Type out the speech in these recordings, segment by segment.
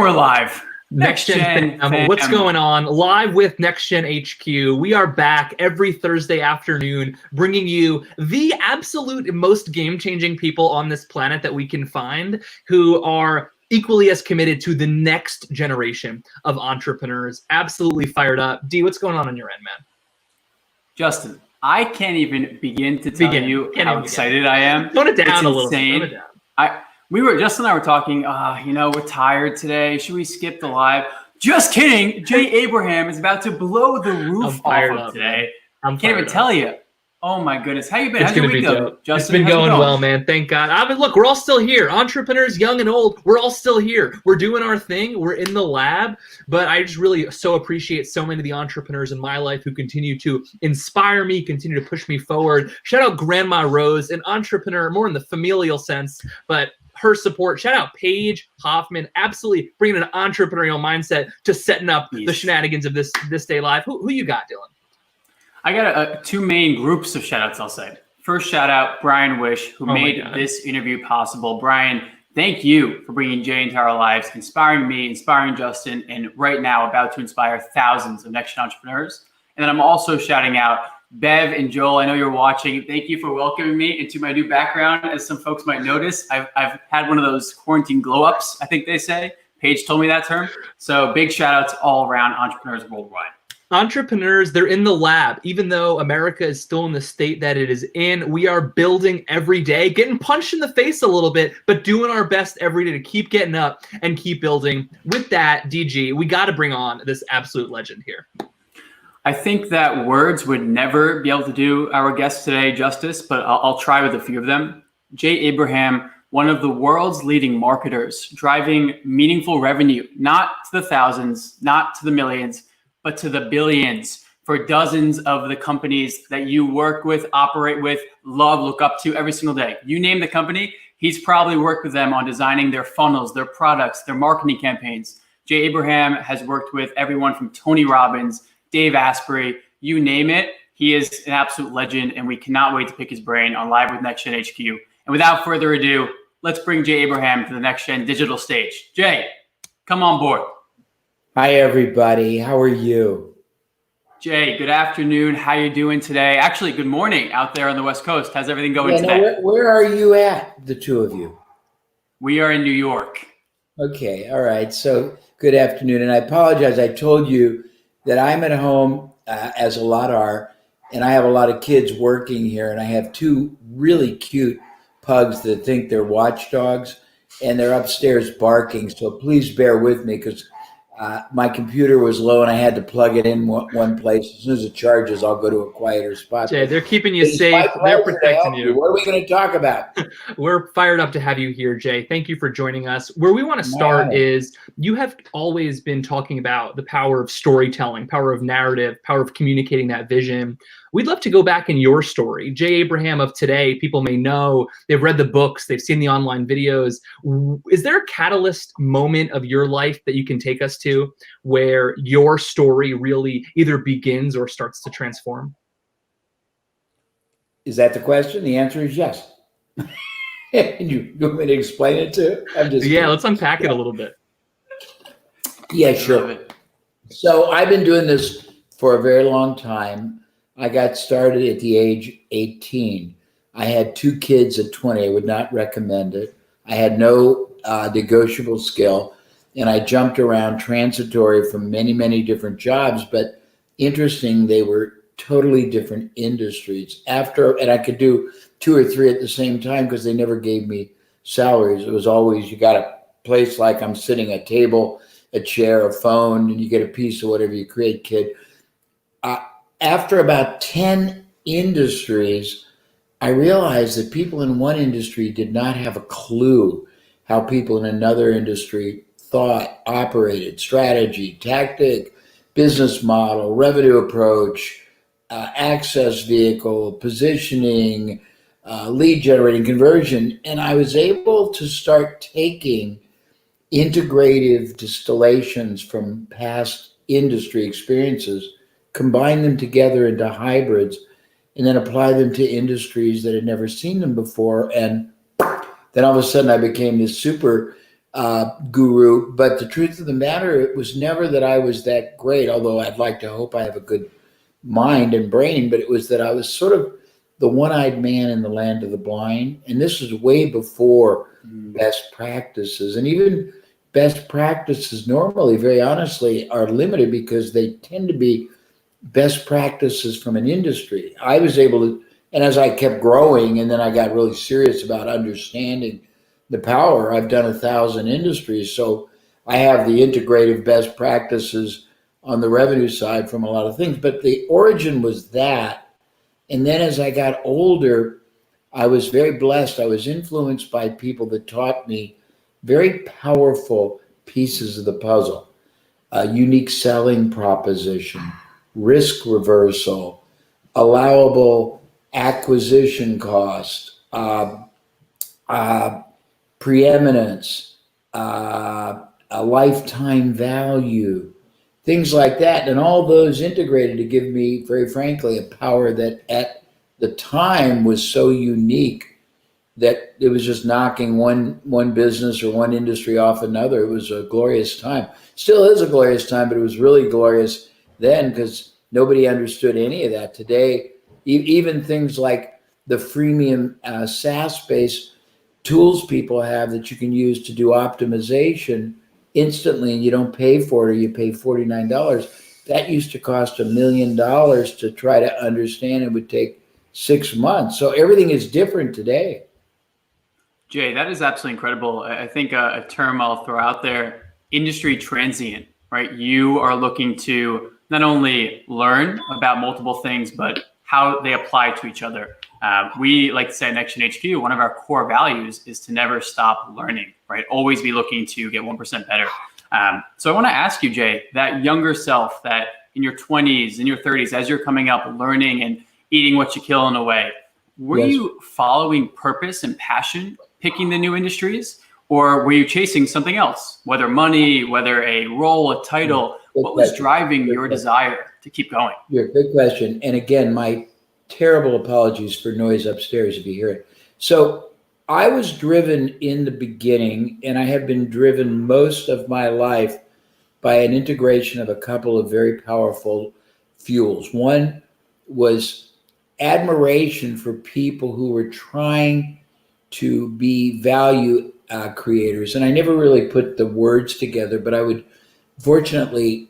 we're live. Next Gen fam. What's going on? Live with Next Gen HQ. We are back every Thursday afternoon, bringing you the absolute most game-changing people on this planet that we can find, who are equally as committed to the next generation of entrepreneurs. Absolutely fired up. D, what's going on your end, man? Justin, I can't even begin to tell you how excited I am. Tone it down a little bit. Tone it down. Justin and I were talking, we're tired today. Should we skip the live? Just kidding. Jay Abraham is about to blow the roof off of today. I can't even tell you. Oh my goodness. How you been? How's your week going, Justin? It's been going well, man. Thank God. Look, we're all still here. Entrepreneurs, young and old, we're all still here. We're doing our thing. We're in the lab. But I just really so appreciate so many of the entrepreneurs in my life who continue to inspire me, continue to push me forward. Shout out Grandma Rose, an entrepreneur, more in the familial sense, but her support. Shout out Paige Hoffman, absolutely bringing an entrepreneurial mindset to setting up the shenanigans of this day live. Who you got, Dylan? I got two main groups of shout outs, I'll say. First shout out, Brian Wish, who made this interview possible. Brian, thank you for bringing Jay into our lives, inspiring me, inspiring Justin, and right now about to inspire thousands of next gen entrepreneurs. And then I'm also shouting out Bev and Joel. I know you're watching. Thank you for welcoming me into my new background. As some folks might notice, I've had one of those quarantine glow ups, I think they say. Paige told me that term. So big shout out to all around entrepreneurs worldwide. Entrepreneurs, they're in the lab. Even though America is still in the state that it is in, we are building every day, getting punched in the face a little bit, but doing our best every day to keep getting up and keep building. With that, DG, we got to bring on this absolute legend here. I think that words would never be able to do our guest today justice, but I'll try with a few of them. Jay Abraham, one of the world's leading marketers, driving meaningful revenue, not to the thousands, not to the millions, but to the billions for dozens of the companies that you work with, operate with, love, look up to every single day. You name the company, he's probably worked with them on designing their funnels, their products, their marketing campaigns. Jay Abraham has worked with everyone from Tony Robbins, Dave Asprey, you name it. He is an absolute legend, and we cannot wait to pick his brain on Live with Next Gen HQ. And without further ado, let's bring Jay Abraham to the Next Gen digital stage. Jay, come on board. Hi, everybody. How are you? Jay, good afternoon. How you doing today? Actually, good morning out there on the West Coast. How's everything going today? Where are you at, the two of you? We are in New York. Okay. All right. So good afternoon. And I apologize. I told you that I'm at home, as a lot are, and I have a lot of kids working here, and I have two really cute pugs that think they're watchdogs, and they're upstairs barking. So please bear with me because my computer was low and I had to plug it in one place. As soon as it charges, I'll go to a quieter spot. Jay, they're keeping you safe. They're protecting you. What are we going to talk about? We're fired up to have you here, Jay. Thank you for joining us. Where we want to start is you have always been talking about the power of storytelling, power of narrative, power of communicating that vision. We'd love to go back in your story. Jay Abraham of today, people may know, they've read the books, they've seen the online videos. Is there a catalyst moment of your life that you can take us to where your story really either begins or starts to transform? Is that the question? The answer is yes. You want me to explain it too? Let's unpack it a little bit. Yeah, sure. So I've been doing this for a very long time. I got started at the age 18. I had two kids at 20. I would not recommend it. I had no negotiable skill, and I jumped around transitory from many, many different jobs. But interesting, they were totally different industries. And I could do two or three at the same time because they never gave me salaries. It was always, you got a place like I'm sitting at a table, a chair, a phone, and you get a piece of whatever you create, kid. After about 10 industries, I realized that people in one industry did not have a clue how people in another industry thought, operated, strategy, tactic, business model, revenue approach, access vehicle, positioning, lead generating, conversion. And I was able to start taking integrative distillations from past industry experiences, combine them together into hybrids, and then apply them to industries that had never seen them before. And then all of a sudden I became this super guru. But the truth of the matter, it was never that I was that great, although I'd like to hope I have a good mind and brain, but it was that I was sort of the one-eyed man in the land of the blind. And this was way before best practices. And even best practices normally, very honestly, are limited because they tend to be best practices from an industry. I was able to, and as I kept growing and then I got really serious about understanding the power, I've done 1,000 industries. So I have the integrative best practices on the revenue side from a lot of things, but the origin was that. And then as I got older, I was very blessed. I was influenced by people that taught me very powerful pieces of the puzzle, a unique selling proposition, risk reversal, allowable acquisition cost, preeminence, a lifetime value, things like that. And all those integrated to give me, very frankly, a power that at the time was so unique that it was just knocking one business or one industry off another. It was a glorious time. Still is a glorious time, but it was really glorious then because nobody understood any of that. Today, even things like the freemium SaaS-based tools people have that you can use to do optimization instantly, and you don't pay for it, or you pay $49. That used to cost $1 million to try to understand. It would take 6 months. So everything is different today. Jay, that is absolutely incredible. I think a term I'll throw out there, industry transient, right? You are looking to not only learn about multiple things, but how they apply to each other. We like to say at Next Gen HQ, one of our core values is to never stop learning, right? Always be looking to get 1% better. So I want to ask you, Jay, that younger self that in your 20s, in your 30s, as you're coming up, learning and eating what you kill in a way, were you following purpose and passion, picking the new industries, or were you chasing something else, whether money, whether a role, a title? What was driving your desire to keep going? Yeah, good question. And again, my terrible apologies for noise upstairs if you hear it. So I was driven in the beginning, and I have been driven most of my life by an integration of a couple of very powerful fuels. One was admiration for people who were trying to be value creators. And I never really put the words together, but I would fortunately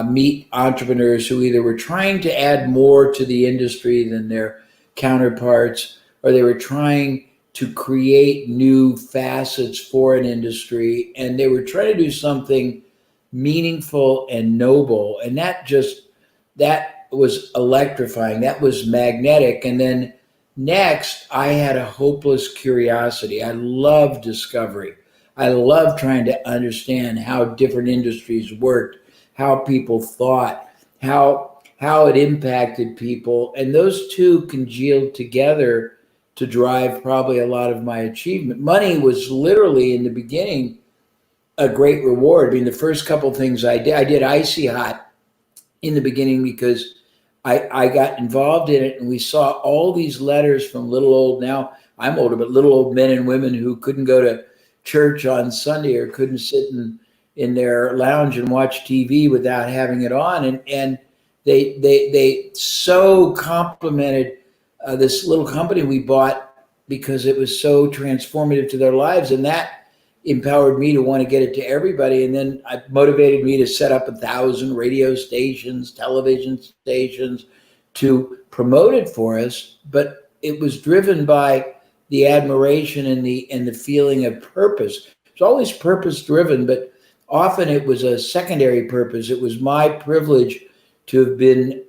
meet entrepreneurs who either were trying to add more to the industry than their counterparts, or they were trying to create new facets for an industry, and they were trying to do something meaningful and noble. And that was electrifying. That was magnetic. And then next, I had a hopeless curiosity. I love discovery. I love trying to understand how different industries worked, how people thought, how it impacted people. And those two congealed together to drive probably a lot of my achievement. Money was literally in the beginning a great reward. I mean, the first couple of things I did Icy Hot in the beginning because I got involved in it, and we saw all these letters from little old, now I'm older, but little old men and women who couldn't go to church on Sunday or couldn't sit in their lounge and watch TV without having it on. And they so complimented this little company we bought because it was so transformative to their lives. And that empowered me to want to get it to everybody. And then it motivated me to set up 1,000 radio stations, television stations to promote it for us. But it was driven by the admiration and the feeling of purpose. It's always purpose driven, but often it was a secondary purpose. It was my privilege to have been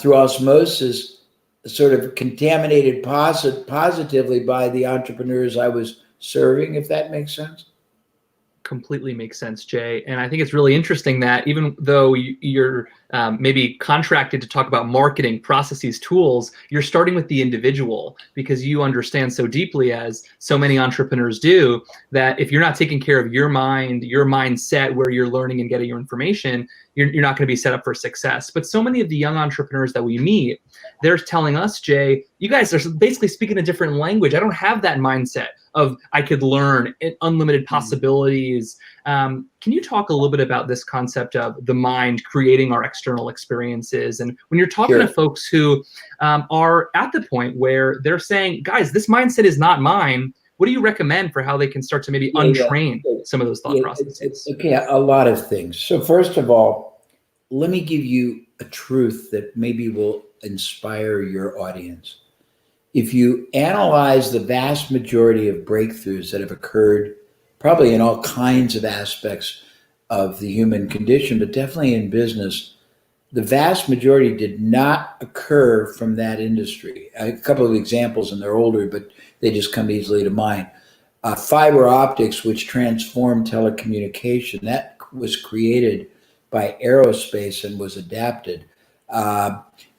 through osmosis sort of contaminated positively by the entrepreneurs I was serving, if that makes sense. Completely makes sense, Jay. And I think it's really interesting that even though you're maybe contracted to talk about marketing, processes, tools, you're starting with the individual because you understand so deeply, as so many entrepreneurs do, that if you're not taking care of your mind, your mindset, where you're learning and getting your information, you're not going to be set up for success. But so many of the young entrepreneurs that we meet, they're telling us, Jay, you guys are basically speaking a different language. I don't have that mindset of I could learn unlimited possibilities. Can you talk a little bit about this concept of the mind creating our external experiences? And when you're talking to folks who are at the point where they're saying, guys, this mindset is not mine, what do you recommend for how they can start to maybe untrain some of those thought processes? Okay, a lot of things. So first of all, let me give you a truth that maybe will inspire your audience. If you analyze the vast majority of breakthroughs that have occurred, probably in all kinds of aspects of the human condition, but definitely in business, the vast majority did not occur from that industry. A couple of examples, and they're older, but they just come easily to mind. Fiber optics, which transformed telecommunication, that was created by aerospace and was adapted.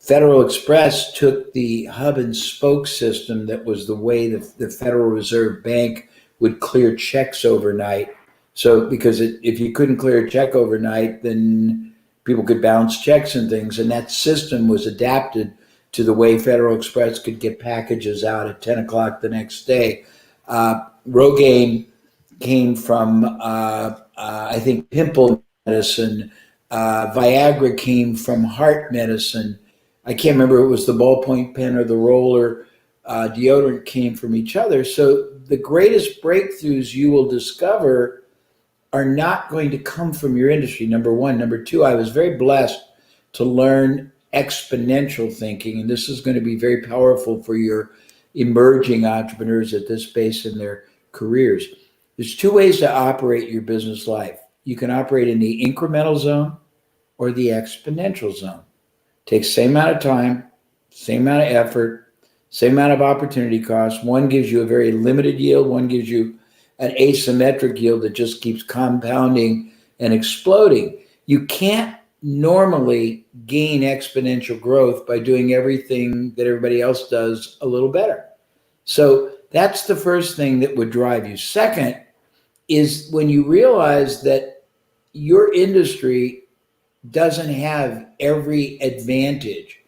Federal Express took the hub and spoke system that was the way the Federal Reserve Bank would clear checks overnight. So because if you couldn't clear a check overnight, then people could bounce checks and things. And that system was adapted to the way Federal Express could get packages out at 10 o'clock the next day. Rogaine came from, I think, pimple medicine. Viagra came from heart medicine. I can't remember if it was the ballpoint pen or the roller. Deodorant came from each other. So the greatest breakthroughs you will discover are not going to come from your industry, number one. Number two, I was very blessed to learn exponential thinking, and this is going to be very powerful for your emerging entrepreneurs at this space in their careers. There's two ways to operate your business life. You can operate in the incremental zone or the exponential zone. Takes the same amount of time, same amount of effort, same amount of opportunity cost. One gives you a very limited yield, one gives you an asymmetric yield that just keeps compounding and exploding. You can't normally gain exponential growth by doing everything that everybody else does a little better. So that's the first thing that would drive you. Second is when you realize that your industry doesn't have every advantage.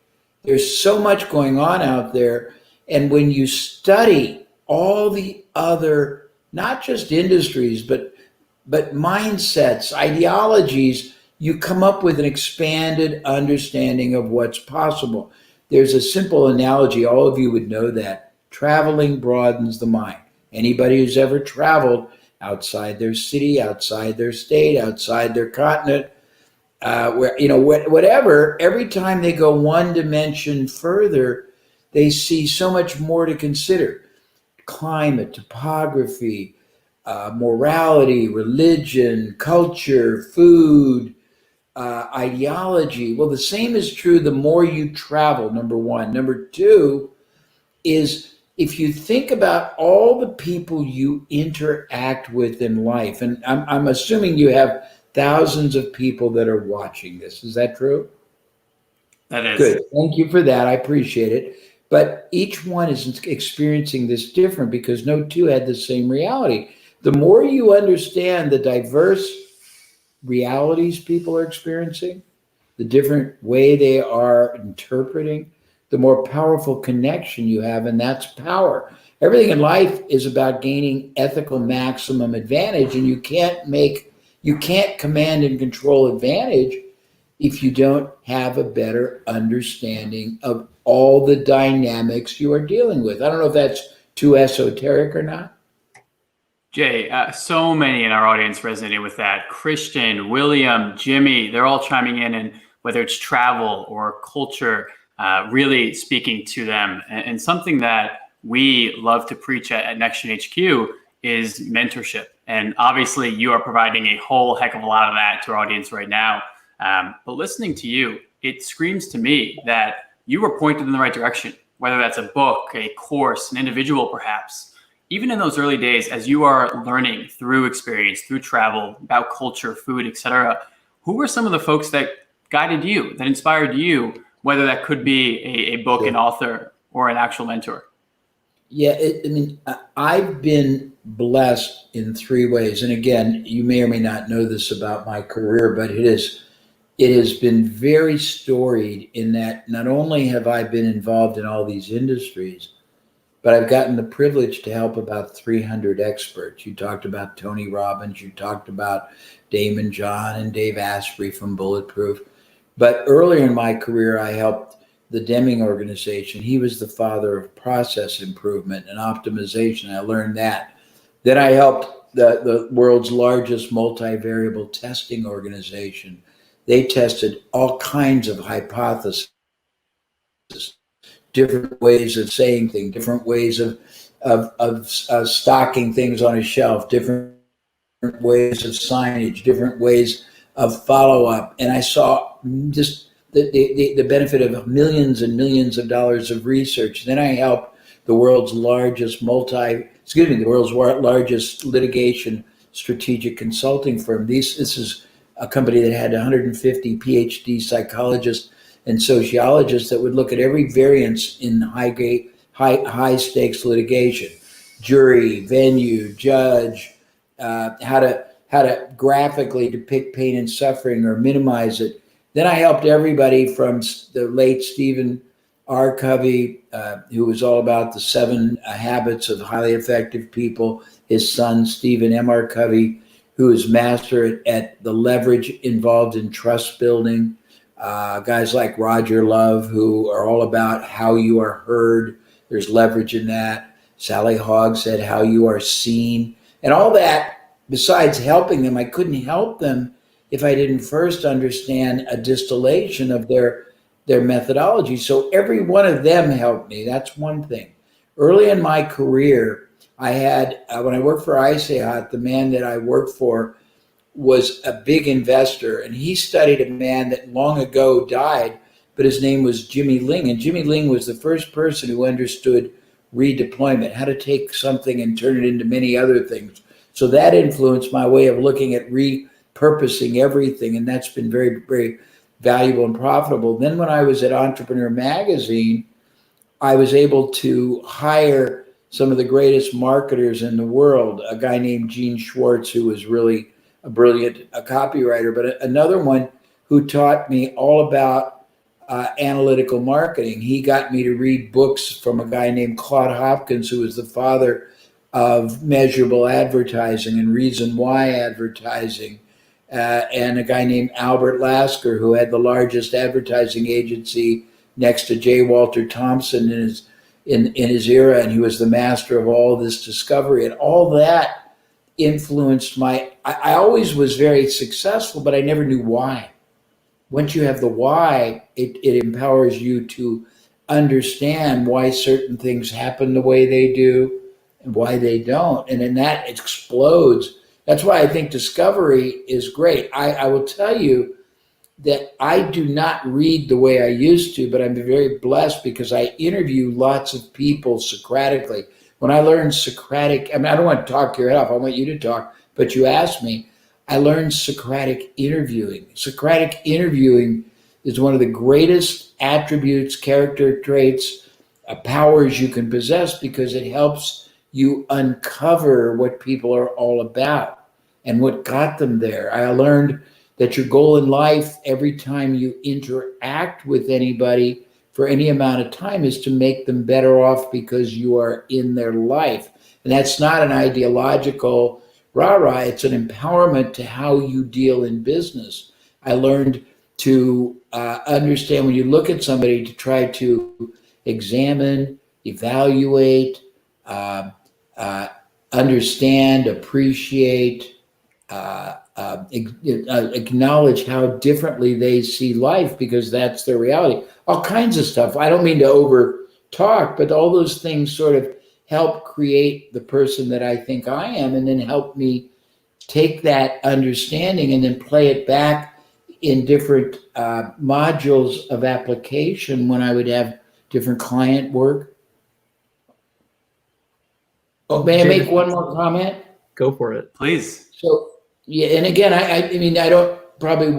There's so much going on out there. And when you study all the other, not just industries, but mindsets, ideologies, you come up with an expanded understanding of what's possible. There's a simple analogy, all of you would know that. Traveling broadens the mind. Anybody who's ever traveled outside their city, outside their state, outside their continent, whatever, every time they go one dimension further, they see so much more to consider. Climate, topography, morality, religion, culture, food, ideology. Well, the same is true the more you travel, number one. Number two is if you think about all the people you interact with in life, and I'm assuming you have thousands of people that are watching this. Is that true? That is. Good. Thank you for that. I appreciate it. But each one is experiencing this different because no two had the same reality. The more you understand the diverse realities people are experiencing, the different way they are interpreting, the more powerful connection you have, and that's power. Everything in life is about gaining ethical maximum advantage, and you can't command and control advantage if you don't have a better understanding of all the dynamics you are dealing with. I don't know if that's too esoteric or not. Jay, so many in our audience resonated with that. Christian, William, Jimmy, they're all chiming in, and whether it's travel or culture, really speaking to them. And something that we love to preach at NextGen HQ is mentorship. And obviously you are providing a whole heck of a lot of that to our audience right now. But listening to you, it screams to me that you were pointed in the right direction, whether that's a book, a course, an individual perhaps. Even in those early days, as you are learning through experience, through travel, about culture, food, etc., who were some of the folks that guided you, that inspired you, whether that could be a book, an author, or an actual mentor? Yeah, I've been blessed in three ways. And again, you may or may not know this about my career, but it it has been very storied in that not only have I been involved in all these industries, but I've gotten the privilege to help about 300 experts. You talked about Tony Robbins, you talked about Damon John and Dave Asprey from Bulletproof. But earlier in my career, I helped the Deming organization. He was the father of process improvement and optimization. I learned that. Then I helped the world's largest multivariable testing organization. They tested all kinds of hypotheses, different ways of saying things, different ways of stocking things on a shelf, different ways of signage, different ways of follow-up. And I saw just the benefit of millions and millions of dollars of research. Then I helped the world's largest the world's largest litigation strategic consulting firm. This is a company that had 150 PhD psychologists and sociologists that would look at every variance in high stakes litigation, jury, venue, judge, how to graphically depict pain and suffering or minimize it. Then I helped everybody from the late Stephen R. Covey, who was all about the 7 habits of highly effective people, his son, Stephen M.R. Covey, who is master at the leverage involved in trust building. Guys like Roger Love, who are all about how you are heard. There's leverage in that. Sally Hogg said how you are seen. And all that, besides helping them, I couldn't help them if I didn't first understand a distillation of their methodology. So every one of them helped me. That's one thing. Early in my career, I had, when I worked for ICEHOT, the man that I worked for was a big investor, and he studied a man that long ago died, but his name was Jimmy Ling. And Jimmy Ling was the first person who understood redeployment, how to take something and turn it into many other things. So that influenced my way of looking at repurposing everything, and that's been very, very valuable and profitable. Then when I was at Entrepreneur Magazine, I was able to hire some of the greatest marketers in the world, a guy named Gene Schwartz, who was really a brilliant copywriter, but another one who taught me all about analytical marketing. He got me to read books from a guy named Claude Hopkins, who was the father of measurable advertising and reason why advertising, and a guy named Albert Lasker, who had the largest advertising agency next to J. Walter Thompson in his era, and he was the master of all this discovery. And all that influenced I always was very successful, but I never knew why. Once you have the why, it empowers you to understand why certain things happen the way they do and why they don't. And then that explodes. That's why I think discovery is great. I will tell you that I do not read the way I used to, but I'm very blessed because I interview lots of people Socratically. When I learned Socratic, I don't want to talk your head off, I want you to talk, but you asked me. I learned Socratic interviewing. Socratic interviewing is one of the greatest attributes, character traits, powers you can possess because it helps you uncover what people are all about and what got them there. I learned that your goal in life, every time you interact with anybody for any amount of time, is to make them better off because you are in their life. And that's not an ideological rah-rah, it's an empowerment to how you deal in business. I learned to understand when you look at somebody to try to examine, evaluate, understand, appreciate, acknowledge how differently they see life because that's their reality. All kinds of stuff. I don't mean to over talk, but all those things sort of help create the person that I think I am, and then help me take that understanding and then play it back in different modules of application when I would have different client work. Oh, may I make one more comment? Go for it. Please. So, yeah, and again, I mean, I don't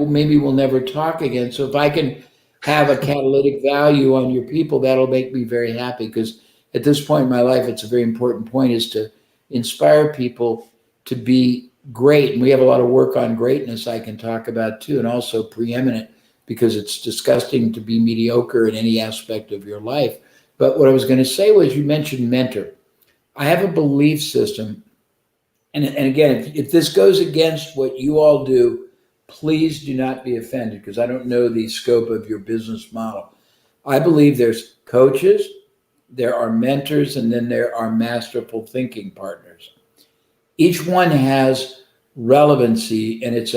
maybe we'll never talk again. So if I can have a catalytic value on your people, that'll make me very happy, because at this point in my life, it's a very important point, is to inspire people to be great. And we have a lot of work on greatness I can talk about too, and also preeminent, because it's disgusting to be mediocre in any aspect of your life. But what I was going to say was, you mentioned mentor. I have a belief system. And again, if this goes against what you all do, please do not be offended, because I don't know the scope of your business model. I believe there's coaches, there are mentors, and then there are masterful thinking partners. Each one has relevancy, and it's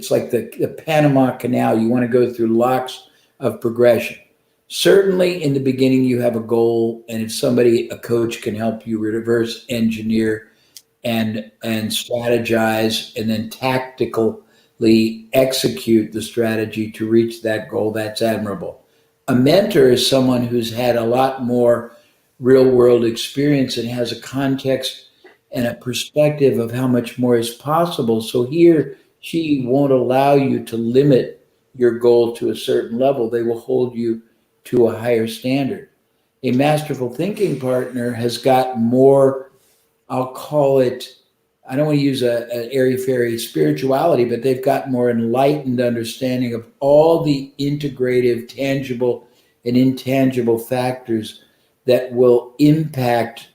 like the Panama Canal. You want to go through locks of progression. Certainly in the beginning you have a goal, and if a coach can help you reverse engineer and strategize and then tactically execute the strategy to reach that goal, that's admirable. A mentor is someone who's had a lot more real world experience and has a context and a perspective of how much more is possible. So he or she won't allow you to limit your goal to a certain level. They will hold you to a higher standard. A masterful thinking partner has got more, I'll call it, I don't want to use an airy-fairy spirituality, but they've got more enlightened understanding of all the integrative, tangible, and intangible factors that will impact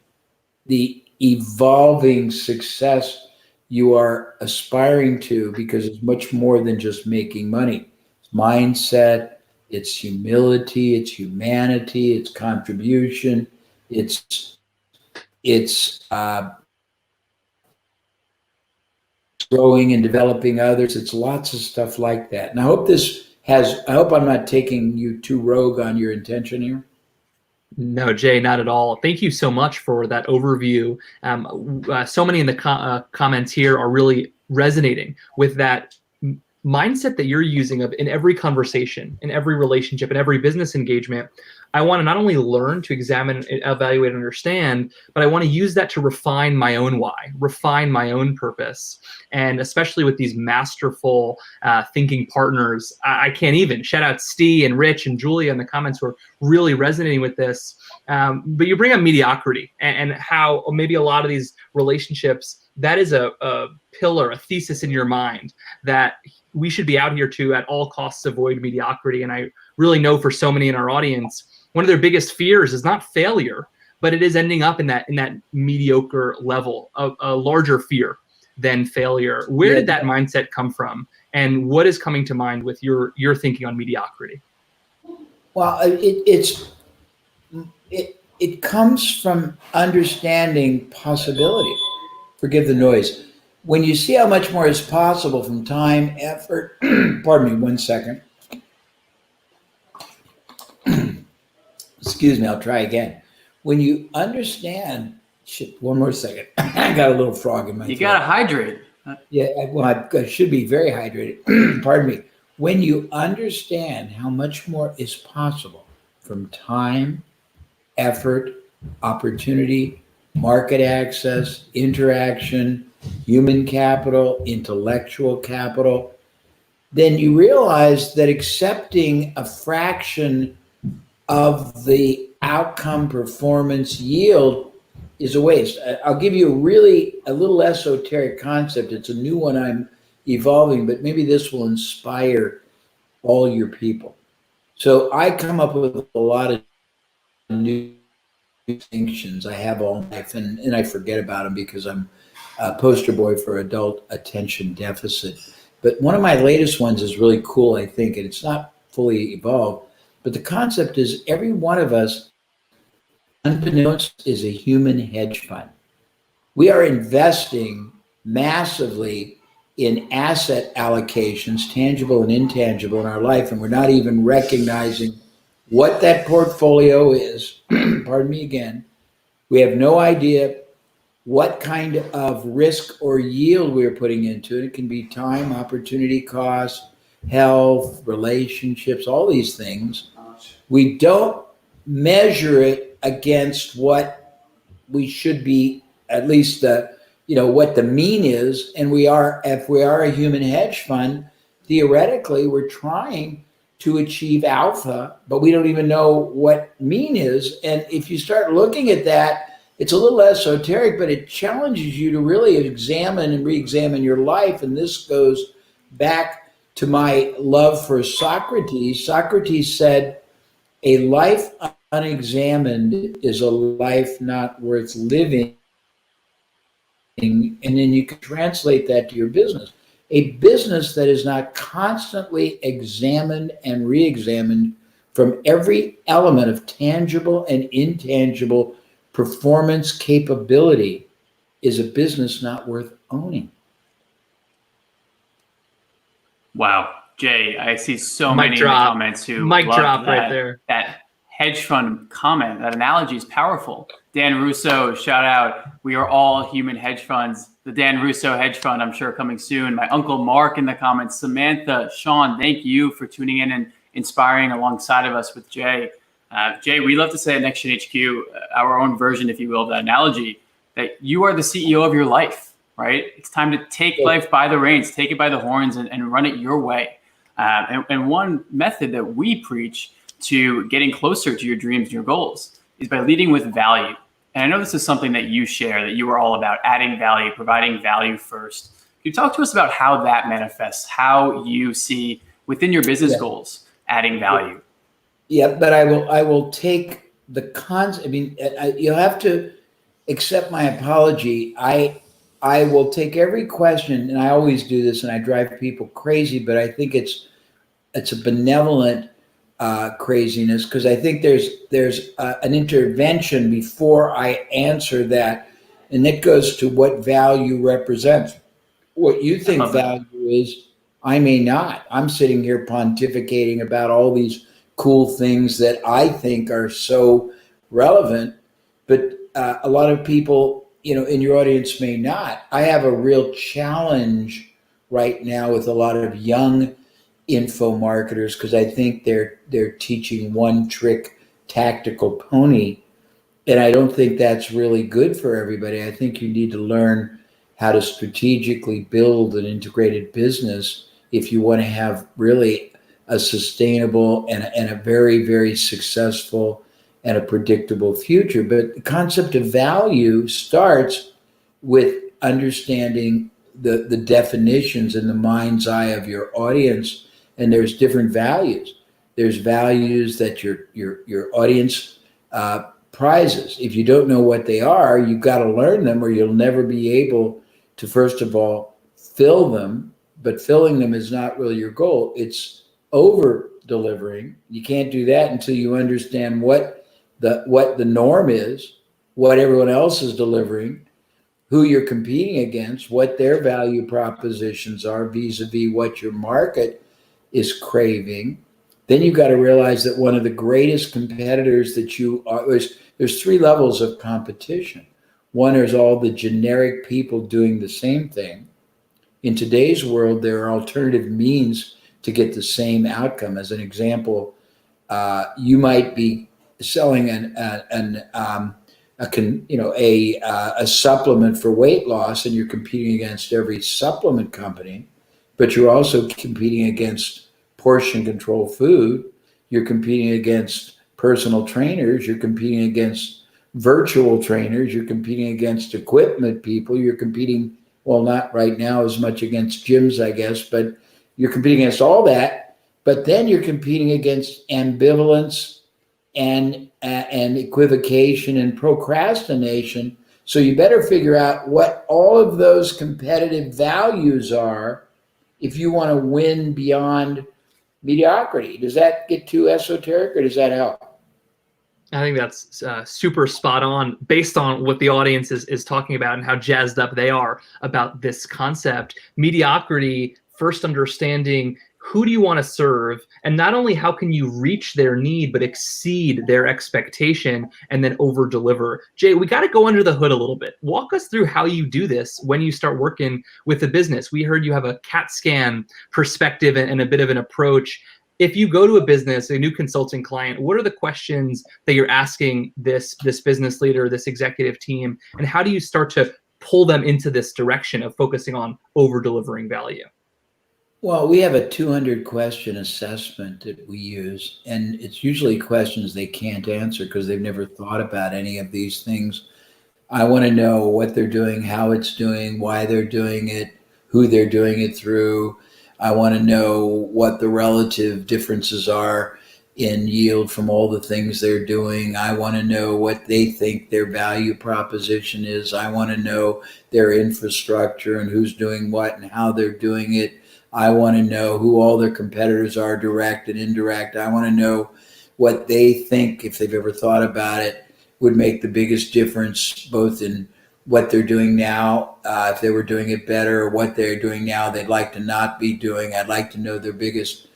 the evolving success you are aspiring to, because it's much more than just making money. It's mindset, it's humility, it's humanity, it's contribution, it's growing and developing others. It's lots of stuff like that. And I hope I'm not taking you too rogue on your intention here. No, Jay, not at all. Thank you so much for that overview. So many in the comments here are really resonating with that mindset that you're using in every conversation, in every relationship, in every business engagement. I want to not only learn to examine, evaluate, and understand, but I want to use that to refine my own why, refine my own purpose. And especially with these masterful thinking partners, I can't even. Shout out Steve and Rich and Julia in the comments who are really resonating with this. But you bring up mediocrity and how maybe a lot of these relationships, that is a pillar, a thesis in your mind that we should be out here to at all costs avoid mediocrity. And I really know for so many in our audience, one of their biggest fears is not failure, but it is ending up in that mediocre level, a larger fear than failure. Where did that mindset come from? And what is coming to mind with your thinking on mediocrity? Well, it comes from understanding possibility. Forgive the noise. When you see how much more is possible from time, effort, pardon me, 1 second. Excuse me, I'll try again. When you understand, one more second. I got a little frog in my throat. You got to hydrate. Yeah, I should be very hydrated. Pardon me. When you understand how much more is possible from time, effort, opportunity, market access, interaction, human capital, intellectual capital, then you realize that accepting a fraction of the outcome, performance, yield is a waste. I'll give you a little esoteric concept. It's a new one I'm evolving, but maybe this will inspire all your people. So I come up with a lot of new distinctions I have all life, and I forget about them because I'm a poster boy for adult attention deficit. But one of my latest ones is really cool, I think, and it's not fully evolved. But the concept is every one of us, unbeknownst, is a human hedge fund. We are investing massively in asset allocations, tangible and intangible, in our life, and we're not even recognizing what that portfolio is. Pardon me again. We have no idea what kind of risk or yield we're putting into it. It can be time, opportunity cost, health, relationships, all these things. We don't measure it against what we should be, at least what the mean is. And if we are a human hedge fund, theoretically, we're trying to achieve alpha, but we don't even know what mean is. And if you start looking at that, it's a little esoteric, but it challenges you to really examine and re-examine your life. And this goes back to my love for Socrates. Socrates said, a life unexamined is a life not worth living. And then you can translate that to your business. A business that is not constantly examined and re-examined from every element of tangible and intangible performance capability is a business not worth owning. Wow. Jay, I see so Mic many drop. in the comments who Mic love drop that, right there. That hedge fund comment. That analogy is powerful. Dan Russo, shout out. We are all human hedge funds. The Dan Russo hedge fund, I'm sure, coming soon. My uncle Mark in the comments. Samantha, Sean, thank you for tuning in and inspiring alongside of us with Jay. Jay, we love to say at NextGen HQ, our own version, if you will, of that analogy, that you are the CEO of your life, right? It's time to take life by the reins, take it by the horns, and run it your way. And one method that we preach to getting closer to your dreams and your goals is by leading with value. And I know this is something that you share, that you are all about adding value, providing value first. Can you talk to us about how that manifests, how you see within your business goals adding value? Yeah, but I will take the cons. I mean, you'll have to accept my apology. I will take every question, and I always do this, and I drive people crazy. But I think it's a benevolent craziness, because I think there's an intervention before I answer that, and it goes to what value represents. What you think value is, I may not. I'm sitting here pontificating about all these cool things that I think are so relevant, but a lot of people, in your audience may not. I have a real challenge right now with a lot of young info marketers, because I think they're teaching one trick tactical pony, and I don't think that's really good for everybody. I think you need to learn how to strategically build an integrated business if you want to have really a sustainable and a very, very successful and a predictable future. But the concept of value starts with understanding the definitions in the mind's eye of your audience. And there's different values. There's values that your audience prizes. If you don't know what they are, you've got to learn them, or you'll never be able to, first of all, fill them. But filling them is not really your goal. It's over delivering. You can't do that until you understand what the norm is, what everyone else is delivering, who you're competing against, what their value propositions are vis-a-vis what your market is craving. Then you've got to realize that one of the greatest competitors that you are, there's three levels of competition. One is all the generic people doing the same thing. In today's world, there are alternative means to get the same outcome. As an example, you might be selling a supplement for weight loss, and you're competing against every supplement company, but you're also competing against portion control food. You're competing against personal trainers. You're competing against virtual trainers. You're competing against equipment people. You're competing, well, not right now as much against gyms, I guess, but you're competing against all that. But then you're competing against ambivalence and equivocation and procrastination. So you better figure out what all of those competitive values are if you want to win beyond mediocrity. Does that get too esoteric, or does that help? I think that's super spot on based on what the audience is talking about and how jazzed up they are about this concept. Mediocrity, first understanding who do you want to serve, and not only how can you reach their need, but exceed their expectation and then over deliver. Jay, we got to go under the hood a little bit. Walk us through how you do this when you start working with a business. We heard you have a CAT scan perspective and a bit of an approach. If you go to a business, a new consulting client, what are the questions that you're asking this business leader, this executive team, and how do you start to pull them into this direction of focusing on over delivering value? Well, we have a 200 question assessment that we use, and it's usually questions they can't answer because they've never thought about any of these things. I want to know what they're doing, how it's doing, why they're doing it, who they're doing it through. I want to know what the relative differences are in yield from all the things they're doing. I want to know what they think their value proposition is. I want to know their infrastructure and who's doing what and how they're doing it. I want to know who all their competitors are, direct and indirect. I want to know what they think, if they've ever thought about it, would make the biggest difference, both in what they're doing now, if they were doing it better, or what they're doing now they'd like to not be doing. I'd like to know their biggest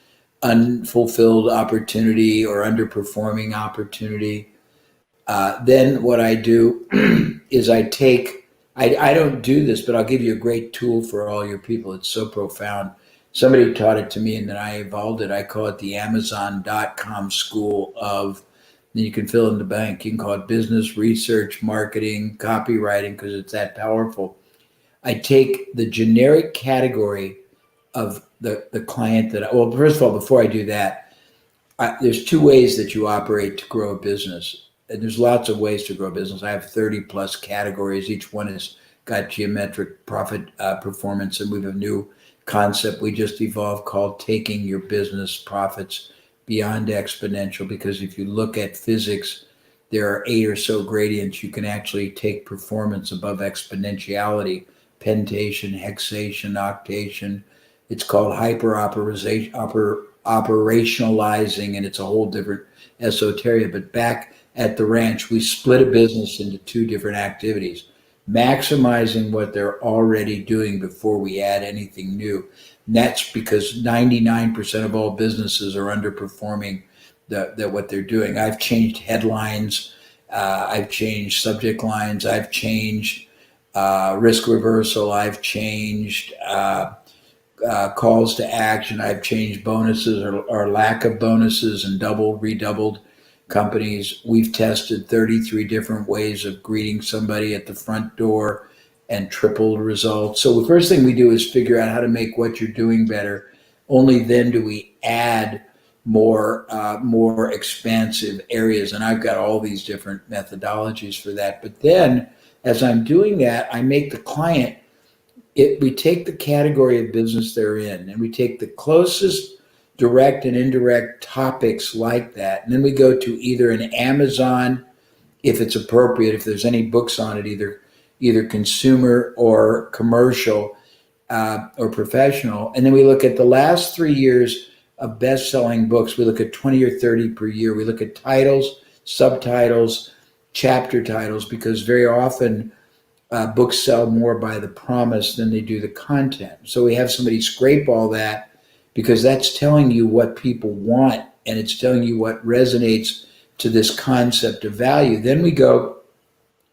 unfulfilled opportunity or underperforming opportunity. Then what I do is I don't do this, but I'll give you a great tool for all your people. It's so profound. Somebody taught it to me and then I evolved it. I call it the Amazon.com school of, then you can fill in the blank. You can call it business, research, marketing, copywriting, because it's that powerful. I take the generic category of the client well, first of all, before I do that, there's two ways that you operate to grow a business. And there's lots of ways to grow a business. I have 30 plus categories. Each one has got geometric profit performance. And we have a new concept we just evolved called taking your business profits beyond exponential. Because if you look at physics, there are 8 or so gradients. You can actually take performance above exponentiality, pentation, hexation, octation. It's called operationalizing, and it's a whole different esoteria. But back at the ranch, we split a business into 2 different activities: maximizing what they're already doing before we add anything new. And that's because 99% of all businesses are underperforming what they're doing. I've changed headlines, I've changed subject lines, I've changed risk reversal, I've changed calls to action, I've changed bonuses or lack of bonuses and redoubled companies. We've tested 33 different ways of greeting somebody at the front door and tripled results. So the first thing we do is figure out how to make what you're doing better. Only then do we add more expansive areas. And I've got all these different methodologies for that. But then as I'm doing that, I make the client, we take the category of business they're in and we take the closest direct and indirect topics like that. And then we go to either an Amazon, if it's appropriate, if there's any books on it, either consumer or commercial or professional. And then we look at the last 3 years of best-selling books. We look at 20 or 30 per year. We look at titles, subtitles, chapter titles, because very often books sell more by the promise than they do the content. So we have somebody scrape all that, because that's telling you what people want and it's telling you what resonates to this concept of value. Then we go,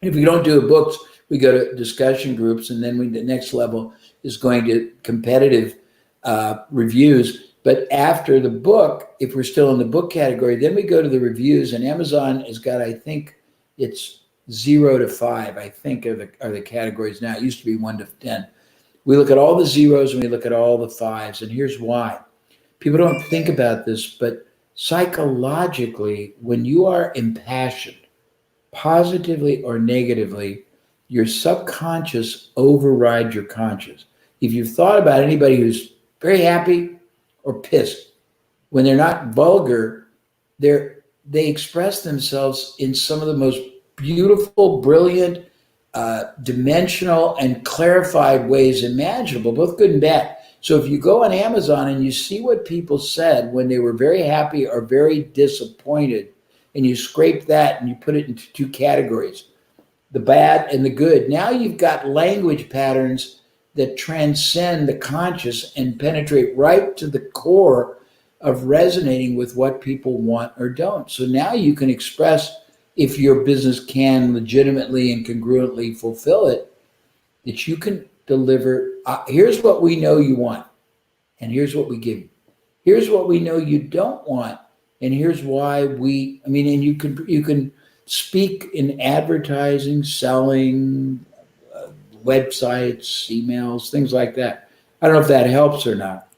if we don't do books, we go to discussion groups, and then the next level is going to competitive reviews. But after the book, if we're still in the book category, then we go to the reviews, and Amazon has got, I think it's 0 to 5, I think are the categories now. It used to be 1 to 10. We look at all the zeros and we look at all the 5s, and here's why. People don't think about this, but psychologically, when you are impassioned, positively or negatively, your subconscious overrides your conscious. If you've thought about anybody who's very happy or pissed, when they're not vulgar, they express themselves in some of the most beautiful, brilliant, dimensional and clarified ways imaginable, both good and bad. So if you go on Amazon and you see what people said when they were very happy or very disappointed, and you scrape that and you put it into 2 categories, the bad and the good, now you've got language patterns that transcend the conscious and penetrate right to the core of resonating with what people want or don't. So now you can express, if your business can legitimately and congruently fulfill it, that you can deliver. Here's what we know you want, and here's what we give you. Here's what we know you don't want, and here's why and you can speak in advertising, selling, websites, emails, things like that. I don't know if that helps or not.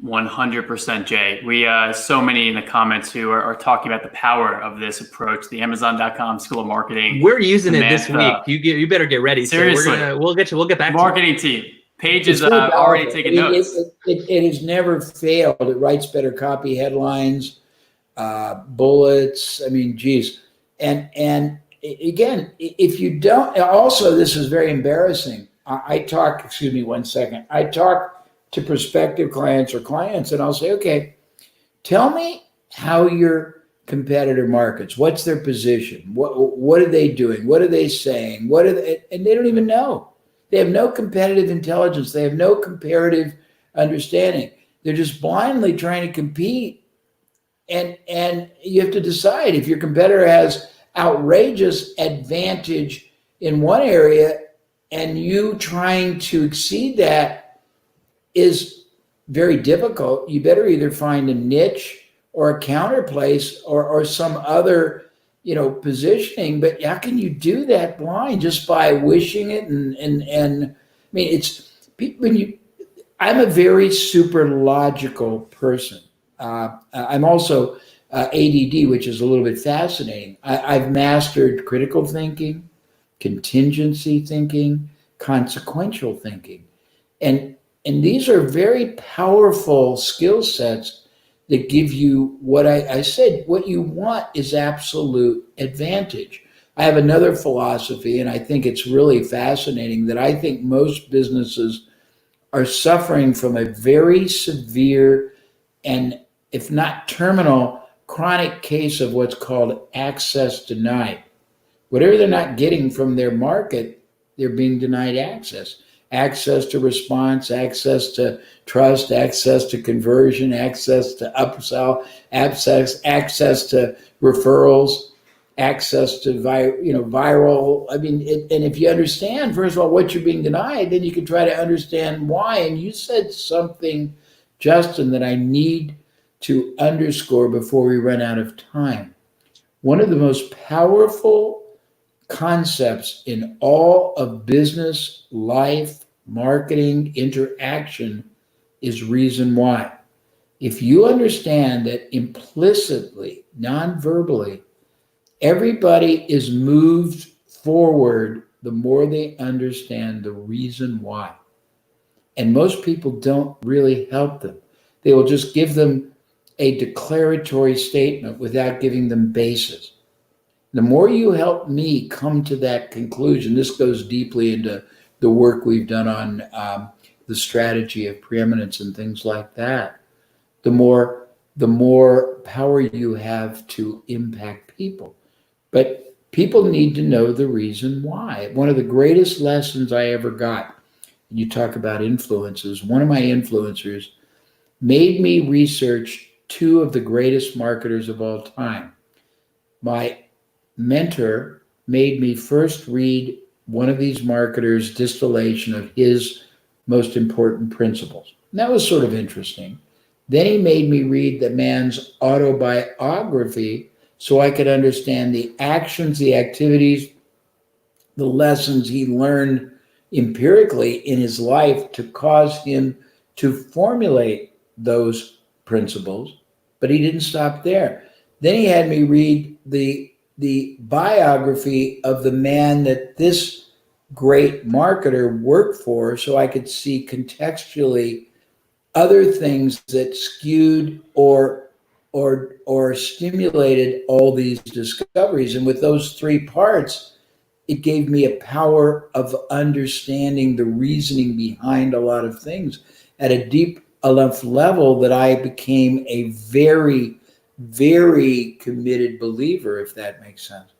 100%, Jay. We so many in the comments who are talking about the power of this approach, the Amazon.com School of Marketing. We're using it this week. You better get ready. Seriously, so we'll get back marketing to team. Paige is already taking notes. It has never failed. It writes better copy, headlines, bullets. I mean, geez. And again, if you don't, also, this is very embarrassing. I talk, excuse me 1 second. I talk to prospective clients or clients, and I'll say, okay, tell me how your competitor markets. What's their position? What are they doing? What are they saying? And they don't even know. They have no competitive intelligence. They have no comparative understanding. They're just blindly trying to compete. And you have to decide if your competitor has outrageous advantage in one area and you trying to exceed that is very difficult. You better either find a niche or a counterplace or some other, positioning. But how can you do that blind just by wishing it? And I mean, it's I'm a very super logical person. I'm also ADD, which is a little bit fascinating. I've mastered critical thinking, contingency thinking, consequential thinking, and these are very powerful skill sets that give you what I said. What you want is absolute advantage. I have another philosophy, and I think it's really fascinating, that I think most businesses are suffering from a very severe and, if not terminal, chronic case of what's called access denied. Whatever they're not getting from their market, they're being denied access. Access to response, access to trust, access to conversion, access to upsell, access to referrals, access to viral. I mean, and if you understand, first of all, what you're being denied, then you can try to understand why. And you said something, Justin, that I need to underscore before we run out of time. One of the most powerful concepts in all of business, life, marketing, interaction is reason why. If you understand that implicitly, non-verbally, everybody is moved forward the more they understand the reason why. And most people don't really help them. They will just give them a declaratory statement without giving them basis. The more you help me come to that conclusion, this goes deeply into the work we've done on the strategy of preeminence and things like that, the more power you have to impact people. But people need to know the reason why. One of the greatest lessons I ever got, and you talk about influences, one of my influencers made me research two of the greatest marketers of all time. My mentor made me first read one of these marketers' distillation of his most important principles. And that was sort of interesting. Then he made me read the man's autobiography so I could understand the actions, the activities, the lessons he learned empirically in his life to cause him to formulate those principles. But he didn't stop there. Then he had me read the biography of the man that this great marketer worked for so I could see contextually other things that skewed or stimulated all these discoveries. And with those three parts, it gave me a power of understanding the reasoning behind a lot of things at a deep enough level that I became a very, very committed believer, if that makes sense.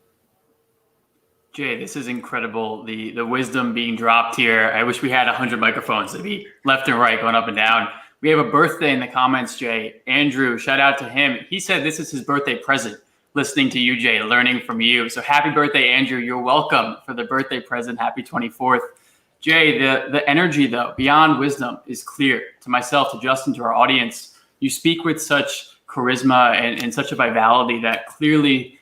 Jay, this is incredible. The wisdom being dropped here. I wish we had 100 microphones to be left and right, going up and down. We have a birthday in the comments, Jay. Andrew, shout out to him. He said this is his birthday present, listening to you, Jay, learning from you. So happy birthday, Andrew. You're welcome for the birthday present. Happy 24th. Jay, the energy, though, beyond wisdom is clear to myself, to Justin, to our audience. You speak with such charisma and such a vitality that clearly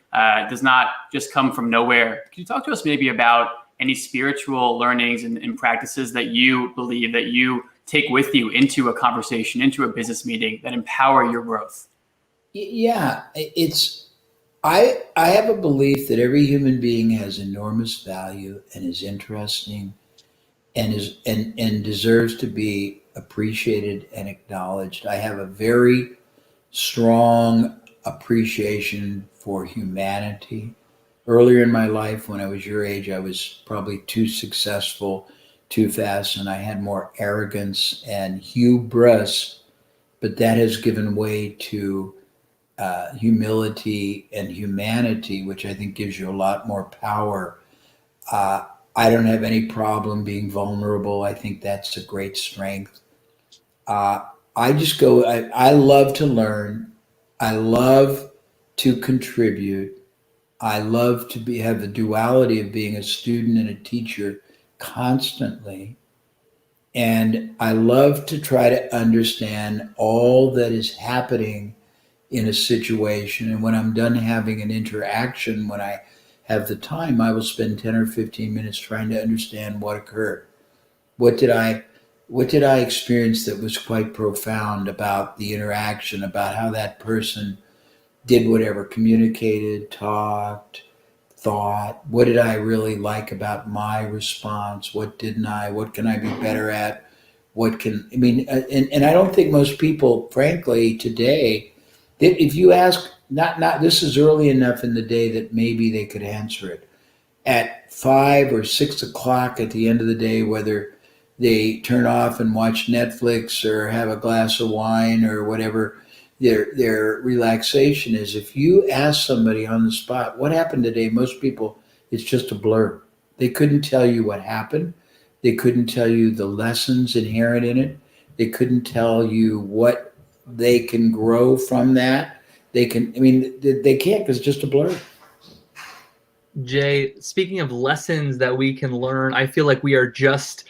does not just come from nowhere. Can you talk to us maybe about any spiritual learnings and practices that you believe, that you take with you into a conversation, into a business meeting that empower your growth? Yeah, I have a belief that every human being has enormous value and is interesting and deserves to be appreciated and acknowledged. I have a very strong appreciation for humanity. Earlier in my life, when I was your age, I was probably too successful too fast, and I had more arrogance and hubris, but that has given way to humility and humanity, which I think gives you a lot more power. Uh, I don't have any problem being vulnerable. I think that's a great strength. Uh, I love to learn. I love to contribute. I love to have the duality of being a student and a teacher constantly. And I love to try to understand all that is happening in a situation. And when I'm done having an interaction, when I have the time, I will spend 10 or 15 minutes trying to understand what occurred. What did I experience that was quite profound about the interaction, about how that person did whatever, communicated, talked, thought? What did I really like about my response? What didn't I? What can I be better at? And I don't think most people, frankly, today, if you ask, not this is early enough in the day that maybe they could answer it. At 5 or 6 o'clock at the end of the day, whether they turn off and watch Netflix or have a glass of wine or whatever their relaxation is, if you ask somebody on the spot, what happened today? Most people, it's just a blur. They couldn't tell you what happened. They couldn't tell you the lessons inherent in it. They couldn't tell you what they can grow from that. They can't because it's just a blur. Jay, speaking of lessons that we can learn, I feel like we are just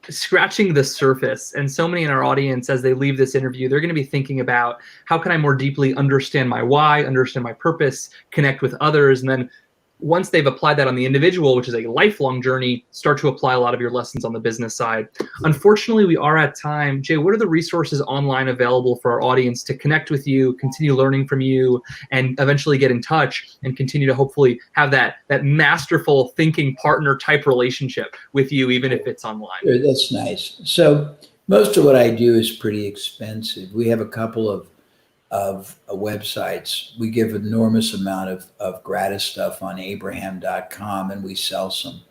scratching the surface. And so many in our audience, as they leave this interview, they're going to be thinking about, how can I more deeply understand my why, understand my purpose, connect with others, and then once they've applied that on the individual, which is a lifelong journey, start to apply a lot of your lessons on the business side. Unfortunately, we are at time. Jay, what are the resources online available for our audience to connect with you, continue learning from you, and eventually get in touch and continue to hopefully have that masterful thinking partner type relationship with you, even if it's online? Sure, that's nice. So most of what I do is pretty expensive. We have a couple of websites. We give an enormous amount of gratis stuff on Abraham.com, and we sell some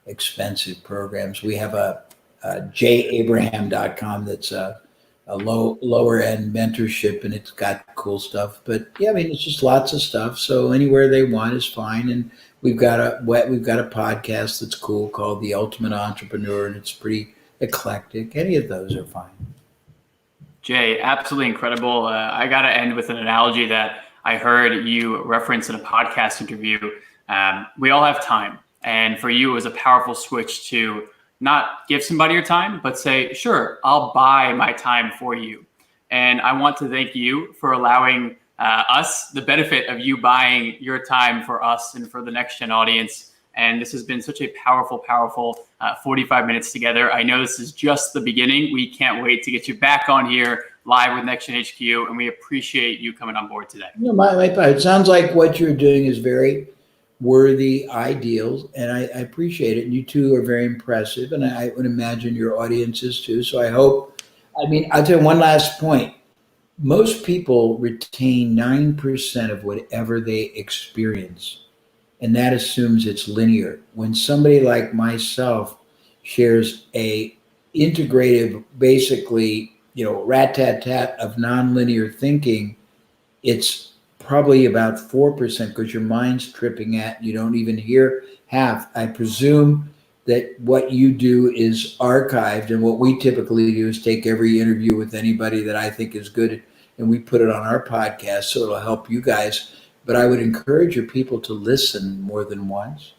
expensive programs. We have a jabraham.com that's a lower end mentorship, and it's got cool stuff. But yeah, I mean, it's just lots of stuff. So anywhere they want is fine. And we've got a podcast that's cool called The Ultimate Entrepreneur, and it's pretty eclectic. Any of those are fine. Jay, absolutely incredible. I got to end with an analogy that I heard you reference in a podcast interview. We all have time. And for you, it was a powerful switch to not give somebody your time, but say, sure, I'll buy my time for you. And I want to thank you for allowing us the benefit of you buying your time for us and for the Next Gen audience. And this has been such a powerful 45 minutes together. I know this is just the beginning. We can't wait to get you back on here live with Next Gen HQ, and we appreciate you coming on board today. It sounds like what you're doing is very worthy ideals, and I appreciate it. And you two are very impressive, and I would imagine your audience is too. So I'll tell you one last point. Most people retain 9% of whatever they experience. And that assumes it's linear. When somebody like myself shares a integrative, basically, rat-tat-tat of nonlinear thinking, it's probably about 4% because your mind's tripping at, you don't even hear half. I presume that what you do is archived, and what we typically do is take every interview with anybody that I think is good, and we put it on our podcast, so it'll help you guys. But I would encourage your people to listen more than once.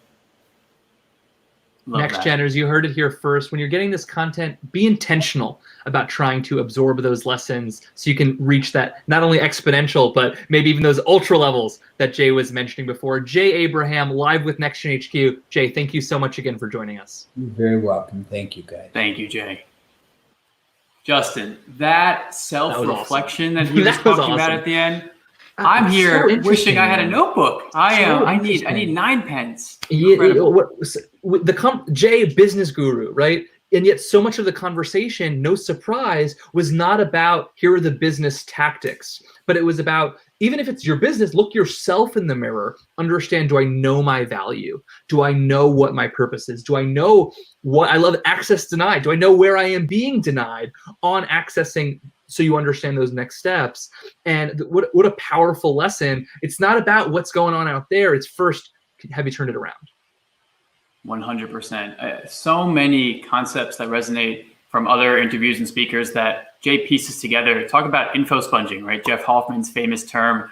Next Geners, you heard it here first. When you're getting this content, be intentional about trying to absorb those lessons so you can reach that not only exponential, but maybe even those ultra levels that Jay was mentioning before. Jay Abraham, live with Next Gen HQ. Jay, thank you so much again for joining us. You're very welcome. Thank you, guys. Thank you, Jay. Justin, that self-reflection that he was That was talking about awesome. at the end, I'm here So wishing I had a man. notebook. I So need 9 pens. Jay, business guru, right? And yet so much of the conversation, no surprise, was not about here are the business tactics, but it was about, even if it's your business, look yourself in the mirror, understand, do I know my value? Do I know what my purpose is? Do I know what I love? Access denied. Do I know where I am being denied on accessing? So you understand those next steps. And what a powerful lesson. It's not about what's going on out there. It's first, have you turned it around? 100%. So many concepts that resonate from other interviews and speakers that Jay pieces together. Talk about info sponging, right? Jeff Hoffman's famous term.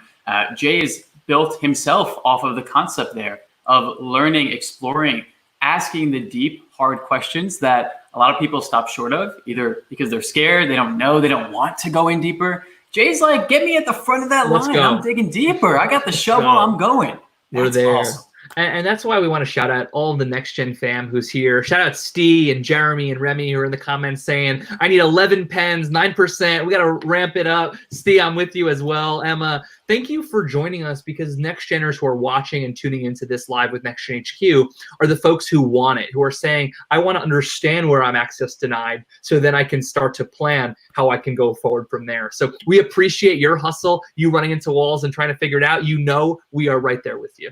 Jay has built himself off of the concept there of learning, exploring, asking the deep, hard questions that a lot of people stop short of, either because they're scared, they don't know, they don't want to go in deeper. Jay's like, get me at the front of that line. I'm digging deeper. I got the shovel. I'm going. We're there. Awesome. And that's why we want to shout out all the Next Gen fam who's here. Shout out Steve and Jeremy and Remy who are in the comments saying, I need 11 pens, 9%. We got to ramp it up. Steve, I'm with you as well. Emma, thank you for joining us, because Next Geners who are watching and tuning into this live with Next Gen HQ are the folks who want it, who are saying, I want to understand where I'm access denied so then I can start to plan how I can go forward from there. So we appreciate your hustle, you running into walls and trying to figure it out. You know we are right there with you.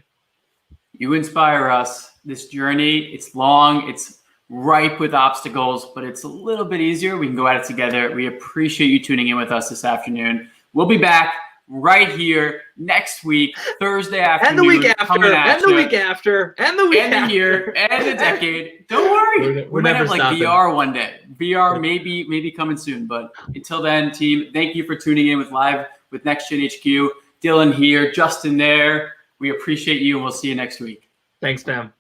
You inspire us. This journey, it's long, it's ripe with obstacles, but it's a little bit easier. We can go at it together. We appreciate you tuning in with us this afternoon. We'll be back right here next week, Thursday afternoon. And the week after, and the week after, and the week after. And the year, and the decade. Don't worry. We might have like VR one day. VR maybe coming soon. But until then, team, thank you for tuning in with Live with Next Gen HQ. Dylan here, Justin there. We appreciate you, and we'll see you next week. Thanks, Pam.